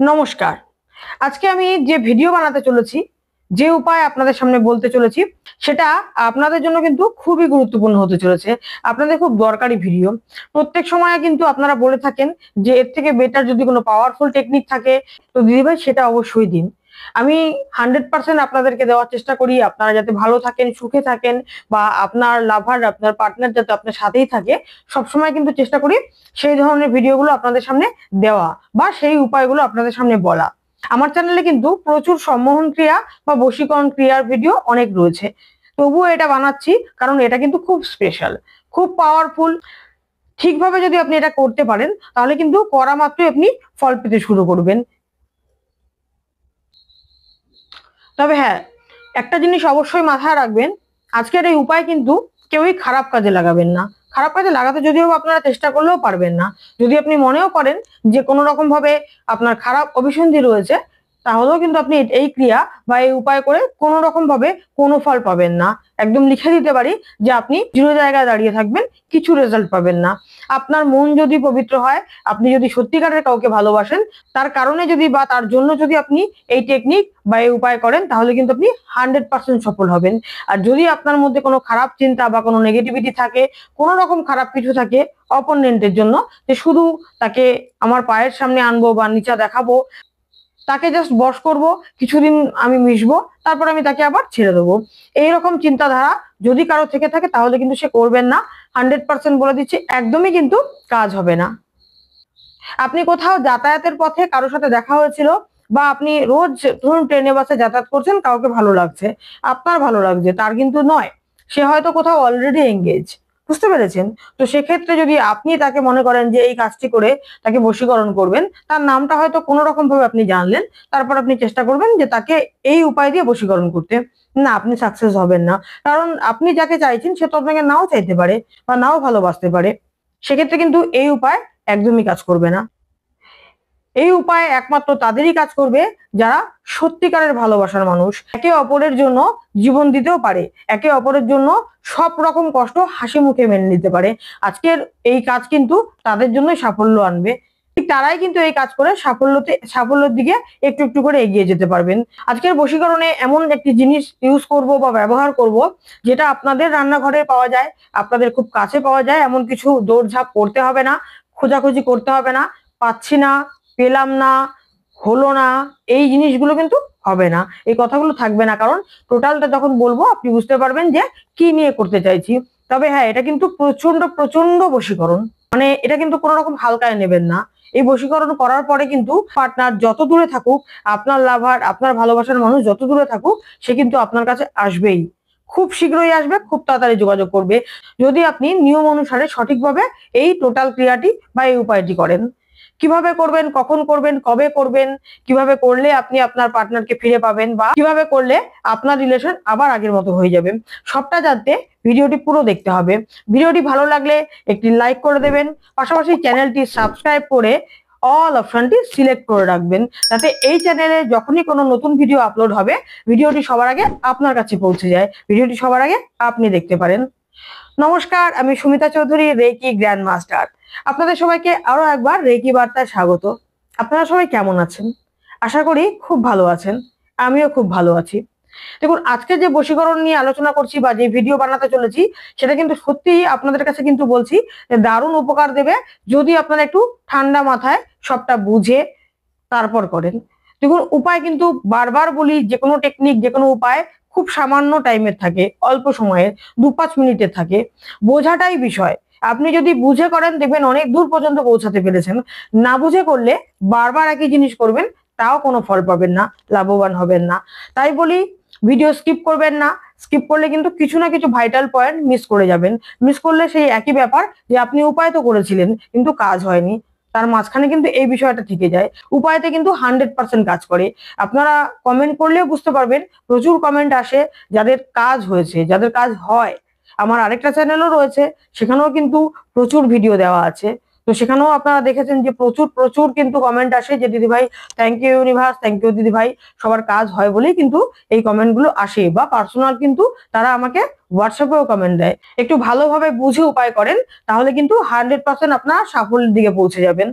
নমস্কার। আজকে আমি যে ভিডিও বানাতে চলেছি, যে উপায় আপনাদের সামনে বলতে চলেছি, সেটা আপনাদের জন্য কিন্তু খুবই গুরুত্বপূর্ণ হতে চলেছে। আপনাদের খুব দরকারি ভিডিও। প্রত্যেক সময়ে কিন্তু আপনারা বলে থাকেন যে এর থেকে বেটার যদি কোনো পাওয়ারফুল টেকনিক থাকে তো দিদিভাই সেটা অবশ্যই দিন। আমি 100% আপনাদেরকে দেওয়ার চেষ্টা করি আপনারা যাতে ভালো থাকেন, সুখে থাকেন বা আপনার লাভার, আপনার পার্টনার যাতে আপনার সাথেই থাকে। সবসময় কিন্তু চেষ্টা করি সেই ধরনের ভিডিওগুলো আপনাদের সামনে দেওয়া বা সেই উপায়গুলো আপনাদের সামনে বলা। আমার চ্যানেলে কিন্তু প্রচুর সম্মোহন ক্রিয়া বা বশীকরণ ক্রিয়ার ভিডিও অনেক রয়েছে, তবুও এটা বানাচ্ছি কারণ এটা কিন্তু খুব স্পেশাল, খুব পাওয়ারফুল। ঠিকভাবে যদি আপনি এটা করতে পারেন তাহলে কিন্তু করা মাত্রই আপনি ফল পেতে শুরু করবেন। তবে হ্যাঁ, একটা জিনিস অবশ্যই মাথায় রাখবেন, আজকের এই উপায় কিন্তু কেউই খারাপ কাজে লাগাবেন না। খারাপ কাজে লাগাতে যদিও আপনারা চেষ্টা করলেও পারবেন না। যদি আপনি মনেও করেন যে কোনো রকম ভাবে আপনার খারাপ অভিসন্ধি রয়েছে, তাহলেও কিন্তু আপনি এই ক্রিয়া বা এই উপায় করে কোনো রকম ভাবে কোনো ফল পাবেন না। একদম লিখে দিতে পারি যে আপনি 0 জায়গায় দাঁড়িয়ে থাকবেন, কিছু রেজাল্ট পাবেন না। আপনার মন যদি পবিত্র হয়, আপনি যদি সত্যিকারের কাউকে ভালোবাসেন, তার কারণে যদি বা তার জন্য যদি আপনি এই টেকনিক বা এই উপায় করেন তাহলে কিন্তু আপনি 100% সফল হবেন। আর যদি আপনার মধ্যে কোনো খারাপ চিন্তা বা কোনো নেগেটিভিটি থাকে, কোনো রকম খারাপ কিছু থাকে অপোনেন্টের জন্য, যে শুধু তাকে আমার পায়ের সামনে আনবো বা নিচা দেখাবো, তাকে জাস্ট বশ করব, কিছুদিন আমি মিশবো, তারপর আমি তাকে আবার ছেড়ে দেবো, এইরকম চিন্তাধারা যদি কারো থেকে থাকে তাহলে কিন্তু সে করবেন না। 100% বলে দিচ্ছি, একদমই কিন্তু কাজ হবে না। আপনি কোথাও যাতায়াতের পথে কারোর সাথে দেখা হয়েছিল বা আপনি রোজ ধরুন ট্রেনে বাসে যাতায়াত করছেন, কাউকে ভালো লাগছে, আপনার ভালো লাগছে, তার কিন্তু নয়। সে হয়তো কোথাও অলরেডি এঙ্গেজ, বুঝতে পেরেছেন? তো সেক্ষেত্রে যদি আপনি তাকে মনে করেন যে এই কাজটি করে তাকে বশীকরণ করবেন, তার নামটা হয়তো কোনো রকম ভাবে আপনি জানলেন, তারপর আপনি চেষ্টা করবেন যে তাকে এই উপায় দিয়ে বশীকরণ করতে। না, আপনি সাকসেস হবেন না। কারণ আপনি যাকে চাইছেন সে তো আপনাকে নাও চাইতে পারে বা নাও ভালোবাসতে পারে। সেক্ষেত্রে কিন্তু এই উপায় একদমই কাজ করবে না। এই উপায় একমাত্র তাদেরই কাজ করবে যারা সত্যিকারের ভালোবাসার মানুষ, একে অপরের জন্য জীবন দিতেও পারে, একে অপরের জন্য সব রকম কষ্ট হাসি মুখে মেনে নিতে পারে। আজকের এই কাজ কিন্তু তাদের জন্যই সাফল্য আনবে। ঠিক তারাই কিন্তু এই কাজ করে সাফল্যের দিকে একটু একটু করে এগিয়ে যেতে পারবেন। আজকের বশীকরণে এমন একটি জিনিস ইউজ করব বা ব্যবহার করব যেটা আপনাদের রান্নাঘরে পাওয়া যায়, আপনাদের খুব কাছে পাওয়া যায়, এমন কিছু দৌড়ঝাঁপ করতে হবে না, খোঁজাখুঁজি করতে হবে না, পাচ্ছি না, পেলাম না, হলো না, এই জিনিসগুলো কিন্তু হবে না, এই কথাগুলো থাকবে না। কারণ টোটালটা যখন বলবো আপনি বুঝতে পারবেন যে কি নিয়ে করতে চাইছি। তবে হ্যাঁ, এটা কিন্তু প্রচন্ড প্রচন্ড বশীকরণ, মানে এটা কিন্তু কোনো রকম হালকায় নেবেন না। এই বশীকরণ করার পরে কিন্তু পার্টনার যত দূরে থাকুক, আপনার লাভার, আপনার ভালোবাসার মানুষ যত দূরে থাকুক, সে কিন্তু আপনার কাছে আসবেই। খুব শীঘ্রই আসবে, খুব তাড়াতাড়ি যোগাযোগ করবে, যদি আপনি নিয়ম অনুসারে সঠিকভাবে এই টোটাল ক্রিয়াটি বা এই উপায়টি করেন। কিভাবে করবেন, কখন করবেন, কবে করবেন, কিভাবে করলে আপনি আপনার পার্টনারকে ফিরে পাবেন বা কিভাবে করলে আপনার রিলেশন আবার আগের মতো হয়ে যাবে, সবটা জানতে ভিডিওটি পুরো দেখতে হবে। ভিডিওটি ভালো লাগলে একটি লাইক করে দেবেন, পাশাপাশি চ্যানেলটি সাবস্ক্রাইব করে অল অপশনটি সিলেক্ট করে রাখবেন, যাতে এই চ্যানেলে যখনই কোনো নতুন ভিডিও আপলোড হবে ভিডিওটি সবার আগে আপনার কাছে পৌঁছে যায়, ভিডিওটি সবার আগে আপনি দেখতে পারেন। নমস্কার, আমি Sumita Chowdhury, reiki grand master. আপনাদের সবাইকে আরো একবার রেকি বার্তায় স্বাগত। আপনারা সবাই কেমন আছেন? আশা করি খুব ভালো আছেন। আমিও খুব ভালো আছি। দেখুন, আজকে যে বশীকরণ নিয়ে আলোচনা করছি বা যে ভিডিও বানাতে চলেছি, সেটা কিন্তু সত্যিই আপনাদের কাছে কিন্তু বলছি যে দারুণ উপকার দেবে, যদি আপনারা একটু ঠান্ডা মাথায় সবটা বুঝে তারপর করেন। দেখুন, উপায় কিন্তু বারবার বলি, যে কোনো টেকনিক, যে কোনো উপায় খুব সামান্য টাইমের থাকে, অল্প সময়ের, 2-5 মিনিটের থাকে। বোঝাটাই বিষয়। আপনি যদি বুঝে করেন দেখবেন অনেক দূর পর্যন্ত পৌঁছাতে পেরেছেন। না বুঝে করলে বারবার একই জিনিস করবেন, তাও কোনো ফল পাবেন না, লাভবান হবেন না। তাই বলি, ভিডিও স্কিপ করবেন না। স্কিপ করলে কিন্তু কিছু না কিছু ভাইটাল পয়েন্ট মিস করে যাবেন। মিস করলে সেই একই ব্যাপার যে আপনি উপায় তো করেছিলেন কিন্তু কাজ হয়নি, তার মাঝখানে কিন্তু এই বিষয়টা থেকে যায়। উপায়তে কিন্তু 100% কাজ করে। আপনারা কমেন্ট করলেও বুঝতে পারবেন, প্রচুর কমেন্ট আসে যাদের কাজ হয়েছে, যাদের কাজ হয়। আমার আরেকটা চ্যানেলও রয়েছে, সেখানেও কিন্তু প্রচুর ভিডিও দেওয়া আছে। তো সেখানেও আপনারা দেখেছেন যে প্রচুর প্রচুর কিন্তু কমেন্ট আসে যে দিদি ভাই thank you universe, thank you দিদি ভাই, সবার কাজ হয় বলেই কিন্তু এই কমেন্ট গুলো আসে, বা পার্সোনাল কিন্তু তারা আমাকে হোয়াটসঅ্যাপেও কমেন্ট দেয়। একটু ভালোভাবে বুঝে উপায় করেন, তাহলে কিন্তু 100% আপনার সাফল্যের দিকে পৌঁছে যাবেন।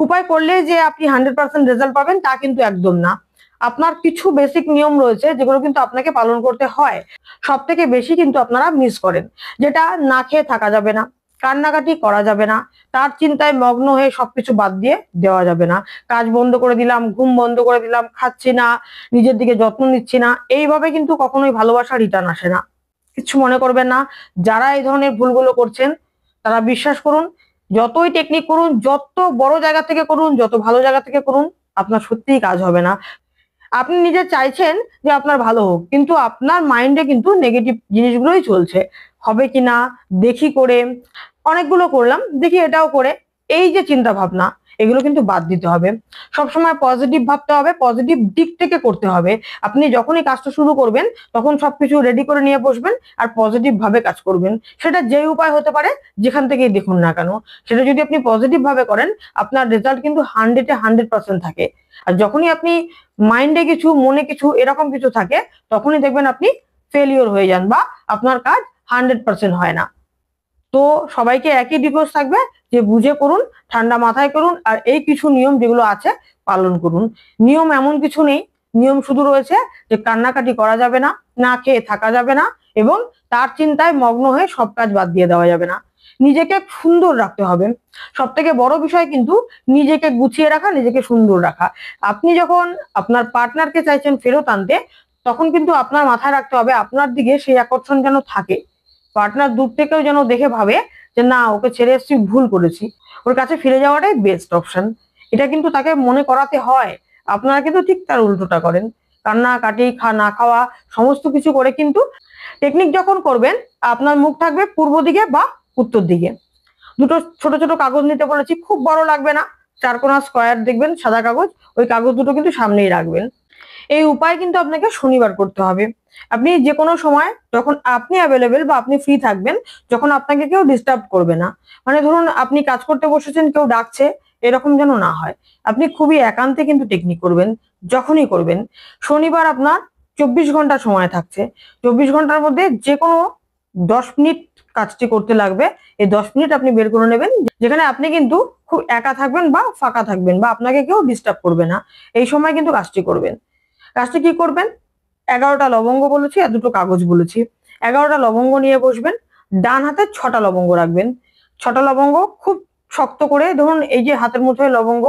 উপায় করলে যে আপনি 100% রেজাল্ট পাবেন তা কিন্তু একদম না। আপনার কিছু বেসিক নিয়ম রয়েছে যেগুলো কিন্তু আপনাকে পালন করতে হয়। সব থেকে বেশি কিন্তু আপনারা মিস করেন, যেটা না খেয়ে থাকা যাবে না, কান্নাকাটি করা যাবে না, তার চিন্তায় মগ্ন হয়ে সবকিছু বাদ দিয়ে দেওয়া যাবে না। কাজ বন্ধ করে দিলাম, ঘুম বন্ধ করে দিলাম, খাচ্ছি না, নিজের দিকে যত্ন নিচ্ছি না, এইভাবে কিন্তু কখনোই ভালোবাসা রিটার্ন আসে না। কিছু মনে করবেন না। যারা এই ধরনের ভুলগুলো করছেন তারা বিশ্বাস করুন, যতই টেকনিক করুন, যত বড় জায়গা থেকে করুন, যত ভালো জায়গা থেকে করুন, আপনার সত্যিই কাজ হবে না। আপনি নিজে চাইছেন যে আপনার ভালো হোক, কিন্তু আপনার মাইন্ডে কিন্তু নেগেটিভ জিনিসগুলোই চলছে। হবে কিনা, দেখি করে, অনেকগুলো করলাম, দেখি এটাও করে, এই যে চিন্তা ভাবনা, এগুলো কিন্তু বাদ দিতে হবে। সবসময় পজিটিভ ভাবতে হবে, পজিটিভ দিক থেকে করতে হবে। আপনি যখনই কাজটা শুরু করবেন তখন সবকিছু রেডি করে নিয়ে বসবেন আর পজিটিভ ভাবে কাজ করবেন। সেটা যে উপায় হতে পারে, যেখান থেকেই দেখুন না কেন, সেটা যদি আপনি পজিটিভ ভাবে করেন, আপনার রেজাল্ট কিন্তু 100% থাকে। আর যখনই আপনি মাইন্ডে কিছু, মনে কিছু, এরকম কিছু থাকে, তখনই দেখবেন আপনি ফেলিওর হয়ে যান বা আপনার কাজ 100% হয় না। তো সবাইকে একই রিকোয়েস্ট থাকবে যে বুঝে করুন, ঠান্ডা মাথায় করুন, আর এই কিছু নিয়ম যেগুলো আছে পালন করুন। নিয়ম এমন কিছু নেই, নিয়ম শুধু রয়েছে যে কান্নাকাটি করা যাবে না, না খেয়ে থাকা যাবে না, এবং তার চিন্তায় মগ্ন হয়ে সব কাজ বাদ দিয়ে দেওয়া যাবে না। নিজেকে সুন্দর রাখতে হবে। সব থেকে বড় বিষয় কিন্তু নিজেকে গুছিয়ে রাখা, নিজেকে সুন্দর রাখা। আপনি যখন আপনার পার্টনারকে চাইছেন ফেরত আনতে, তখন কিন্তু আপনার মাথায় রাখতে হবে আপনার দিকে সেই আকর্ষণ যেন থাকে। পার্টনার দূর থেকেও যেন দেখে ভাবে যে না, ওকে ছেড়ে এসেছি, ভুল করেছি, ওর কাছে ফিরে যাওয়াটাই বেস্ট অপশন। এটা কিন্তু তাকে মনে করাতে হয়। আপনারা কিন্তু ঠিক তার উল্টোটা করেন, কান্নাকাটি, না খাওয়া, সমস্ত কিছু করে কিন্তু টেকনিক যখন করবেন, আপনার মুখ থাকবে পূর্ব দিকে বা উত্তর দিকে। দুটো ছোট ছোট কাগজ নিতে বলেছি, খুব বড় লাগবে না, 4 কোণা স্কোয়ার দেখবেন সাদা কাগজ, ওই কাগজ দুটো কিন্তু সামনেই রাখবেন। এই উপায় কিন্তু আপনাকে শনিবার করতে হবে। আপনি যে কোনো সময় যখন আপনি অ্যাভেলেবেল বা আপনি ফ্রি থাকবেন, যখন আপনাকে কেউ ডিস্টার্ব করবে না, মানে ধরুন আপনি কাজ করতে বসেছেন, কেউ ডাকছে, এরকম যেন না হয়। আপনি খুবই একান্তে কিন্তু টেকনিক করবেন, যখনই করবেন। শনিবার আপনার 24 ঘন্টা সময় থাকছে। 24 ঘন্টার মধ্যে যে কোনো 10 মিনিট কাজটি করতে লাগবে। এই 10 মিনিট আপনি বের করে নেবেন, যেখানে আপনি কিন্তু খুব একা থাকবেন বা ফাঁকা থাকবেন, বা আপনাকে কেউ ডিস্টার্ব করবে না। এই সময় কিন্তু কাজটি করবেন। কাজটি কি করবেন, 11টা লবঙ্গ বলেছি আর দুটো কাগজ বলেছি। 11টা লবঙ্গ নিয়ে বসবেন, ডান হাতে 6টা লবঙ্গ রাখবেন। 6টা লবঙ্গ খুব শক্ত করে, ধরুন এই যে হাতের মুঠোয় লবঙ্গ,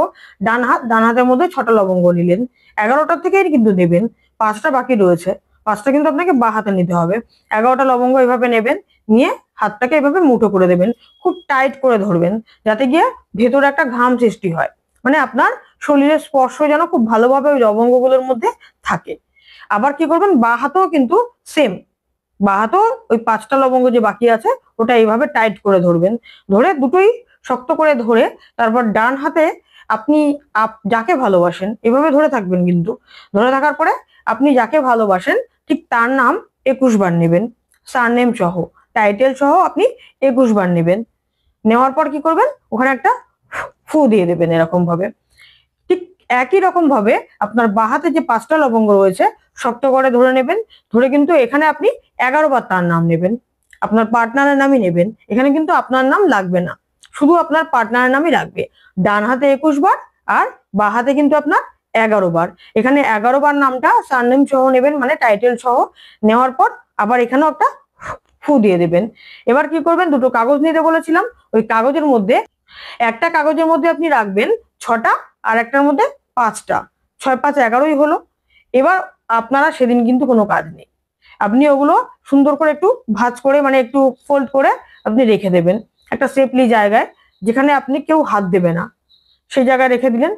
ডান হাতের মধ্যে 6টা লবঙ্গ নিলেন। 11টার থেকেই কিন্তু নেবেন, 5টা বাকি রয়েছে, 5টা কিন্তু আপনাকে বাঁ হাতে নিতে হবে। 11টা লবঙ্গ এভাবে নেবেন, নিয়ে হাতটাকে এভাবে মুঠো করে দেবেন, খুব টাইট করে ধরবেন, যাতে গিয়ে ভেতরে একটা ঘাম সৃষ্টি হয়, মানে আপনার শরীরের স্পর্শ যেন খুব ভালোভাবে ওই লবঙ্গগুলোর মধ্যে থাকে। আবার কি করবেন, বাঁ হাতেও কিন্তু সেম, বাঁ হাতেও ওই 5টা লবঙ্গ যে বাকি আছে ওটা এইভাবে টাইট করে ধরবেন। ধরে দুটোই শক্ত করে ধরে, তারপর ডান হাতে আপনি যাকে ভালোবাসেন এভাবে ধরে থাকবেন, কিন্তু ধরে থাকার পরে আপনি যাকে ভালোবাসেন ঠিক তার নাম 21 বার নেবেন, সারনেম সহ, টাইটেল সহ আপনি 21 বার নেবেন। নেওয়ার পর কি করবেন, ওখানে একটা ফু দিয়ে দেবেন এরকম ভাবে। ঠিক একই রকম ভাবে আপনার বাঁ হাতে যে 5টা লবঙ্গ রয়েছে শক্ত করে ধরে নেবেন। ধরে কিন্তু এখানে আপনি 11 বার তার নাম নেবেন, আপনার পার্টনারের নামই নেবেন। এখানে কিন্তু আপনার নাম লাগবে না, শুধু আপনার পার্টনারের নামই লাগবে। ডান হাতে 21 বার আর বাঁ হাতে কিন্তু আপনার 11 বার। এখানে 11 বার নামটা সারনেম সহ নেবেন, মানে টাইটেল সহ। নেওয়ার পর আবার এখানেও একটা ফু দিয়ে দেবেন। এবার কি করবেন, দুটো কাগজ নিতে বলেছিলাম, ওই কাগজের মধ্যে একটা কাগজের মধ্যে আপনি রাখবেন 6টা, আর একটার মধ্যে 5টা, 6 5 11ই হলো। এবার আপনারা সেদিন কিন্তু কোনো কাজ নেই, আপনি ওগুলো সুন্দর করে একটু ভাঁজ করে, মানে একটু ফোল্ড করে আপনি রেখে দেবেন একটা সেফলি জায়গায়, যেখানে আপনি কেউ হাত দেবে না, সেই জায়গায় রেখে দিলেন।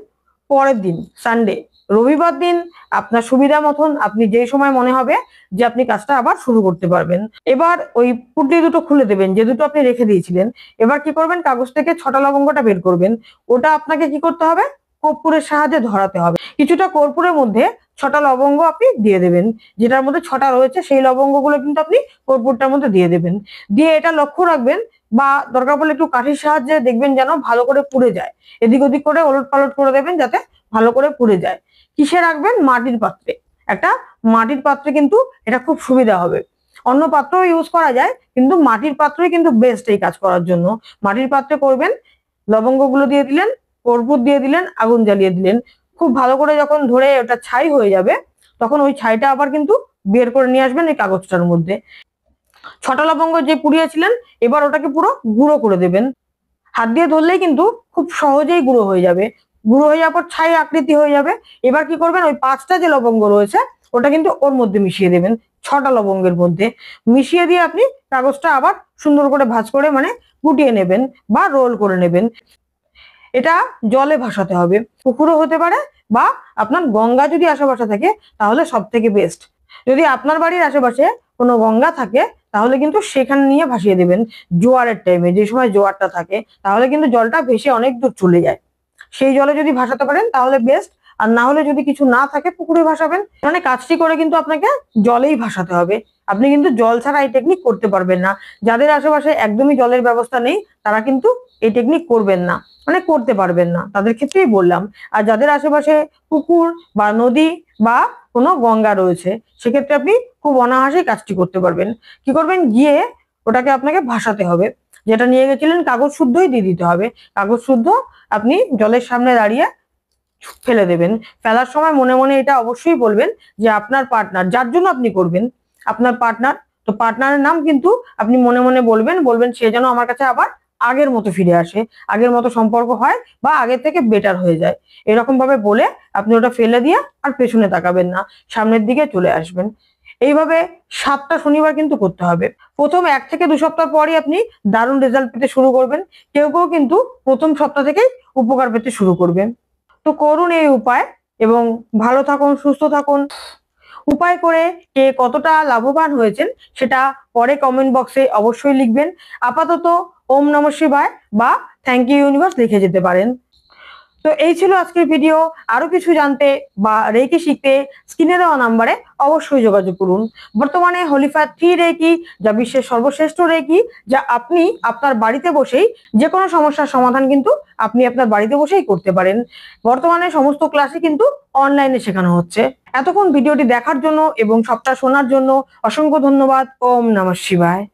পরের দিন সানডে, রবিবার দিন আপনার সুবিধা মতন আপনি যেই সময় মনে হবে যে আপনি কাজটা আবার শুরু করতে পারবেন, এবার ওই পুটলি দুটো খুলে দেবেন যে দুটো আপনি রেখে দিয়েছিলেন। এবার কি করবেন, কাগজ থেকে 6টা লবঙ্গটা বের করবেন। ওটা আপনাকে কি করতে হবে, কর্পূরের সাহায্যে ধরাতে হবে। কিছুটা কর্পূরের মধ্যে 6টা লবঙ্গ আপনি দিয়ে দেবেন, যেটার মধ্যে 6টা রয়েছে সেই লবঙ্গগুলো কিন্তু আপনি কর্পূরটার মধ্যে দিয়ে দেবেন। দিয়ে এটা লক্ষ্য রাখবেন বা দরকার পড়লে একটু কাঠির সাহায্যে দেখবেন যেন ভালো করে পুড়ে যায়, এদিক ওদিক করে ওলট পালট করে দেবেন যাতে ভালো করে পুড়ে যায়। কিসে রাখবেন? মাটির পাত্রে। একটা মাটির পাত্রে কিন্তু এটা খুব সুবিধা হবে। অন্য পাত্রও ইউজ করা যায়, কিন্তু মাটির পাত্রই কিন্তু বেস্ট এই কাজ করার জন্য। মাটির পাত্রে করবেন, লবঙ্গগুলো দিয়ে দিলেন, কর্পূর দিয়ে দিলেন, আগুন জ্বালিয়ে দিলেন। খুব ভালো করে যখন ধরে ওটা ছাই হয়ে যাবে, তখন ওই ছাইটা আবার কিন্তু বের করে নিয়ে আসবেন এই কাগজটার মধ্যে। 6টা লবঙ্গ যে পুড়িয়েছিলেন, এবার ওটাকে পুরো গুঁড়ো করে দেবেন। হাত দিয়ে ধরলেই কিন্তু খুব সহজেই গুঁড়ো হয়ে যাবে। গুঁড়ো হয়ে যাওয়ার পর ছাই আকৃতি হয়ে যাবে। এবার কি করবেন? ওই 5টা যে লবঙ্গ রয়েছে ওটা কিন্তু ওর মধ্যে মিশিয়ে দেবেন, 6টা লবঙ্গের মধ্যে মিশিয়ে দিয়ে আপনি কাগজটা আবার সুন্দর করে ভাঁজ করে মানে গুটিয়ে নেবেন বা রোল করে নেবেন। এটা জলে ভাসাতে হবে, পুকুরও হতে পারে বা আপনার গঙ্গা যদি আশেপাশে থাকে তাহলে সব থেকে বেস্ট। যদি আপনার বাড়ির আশেপাশে কোনো গঙ্গা থাকে তাহলে কিন্তু সেখানে নিয়ে ভাসিয়ে দেবেন জোয়ারের টাইমে, যে সময় জোয়ারটা থাকে, তাহলে কিন্তু জলটা ভেসে অনেক দূর চলে যায়। সেই জলে যদি ভাসাতে পারেন তাহলে বেস্ট। আর না হলে যদি কিছু না থাকে পুকুরে ভাসাবেন। মানে কাজটি করে কিন্তু আপনাকে জলেই ভাসাতে হবে। আপনি কিন্তু জল ছাড়া এই টেকনিক করতে পারবেন না। যাদের আশেপাশে একদমই জলের ব্যবস্থা নেই তারা কিন্তু এই টেকনিক করবেন না, মানে করতে পারবেন না, তাদের ক্ষেত্রেই বললাম। আর যাদের আশেপাশে পুকুর বা নদী বা কোনো গঙ্গা রয়েছে, সেক্ষেত্রে আপনি খুব অনায়াসেই কাজটি করতে পারবেন। কি করবেন? গিয়ে ওটাকে আপনাকে ভাসাতে হবে। যেটা নিয়ে গেছিলেন কাগজ শুদ্ধই দিয়ে দিতে হবে। কাগজ শুদ্ধ আপনি জলের সামনে দাঁড়িয়ে ফেলে দেবেন। ফেলার সময় মনে মনে এটা অবশ্যই বলবেন যে আপনার পার্টনার, যার জন্য আপনি করবেন, আপনার পার্টনার, তো পার্টনারের নাম কিন্তু আপনি মনে মনে বলবেন সে যেন আমার কাছে আবার আগের মতো ফিরে আসে, আগের মতো সম্পর্ক হয় বা আগের থেকে বেটার হয়ে যায়। এরকম ভাবে বলে আপনি ওটা ফেলে দিয়ে আর পেছনে তাকাবেন না, সামনের দিকে চলে আসবেন। এইভাবে 7টা শনিবার কিন্তু করতে হবে। প্রথম 1 থেকে 2 সপ্তাহ পরই আপনি দারুণ রেজাল্ট পেতে শুরু করবেন। কেউ কেউ কিন্তু প্রথম সপ্তাহ থেকেই উপকার পেতে শুরু করবেন। তো করুন এই উপায় এবং ভালো থাকুন, সুস্থ থাকুন। উপায় করে কে কতটা লাভবান হয়েছেন সেটা পরে কমেন্ট বক্সে অবশ্যই লিখবেন। আপাতত ওম নমঃ শিবায় বা থ্যাংক ইউ ইউনিভার্স লিখে যেতে পারেন। তো এই ছিল আজকের ভিডিও। আরো কিছু জানতে বা রেকি শিখতে স্ক্রিনে দেওয়া নাম্বারে অবশ্যই যোগাযোগ করুন। বর্তমানে হলিফায়ার 3 রেকি, যা বিশ্বের সর্বশ্রেষ্ঠ রেকি, যা আপনি আপনার বাড়িতে বসেই যে কোনো সমস্যার সমাধান কিন্তু আপনি আপনার বাড়িতে বসেই করতে পারেন। বর্তমানে সমস্ত ক্লাসই কিন্তু অনলাইনে শেখানো হচ্ছে। এতক্ষণ ভিডিওটি দেখার জন্য এবং সবটা শোনার জন্য অসংখ্য ধন্যবাদ। ওম নমঃ শিবায়।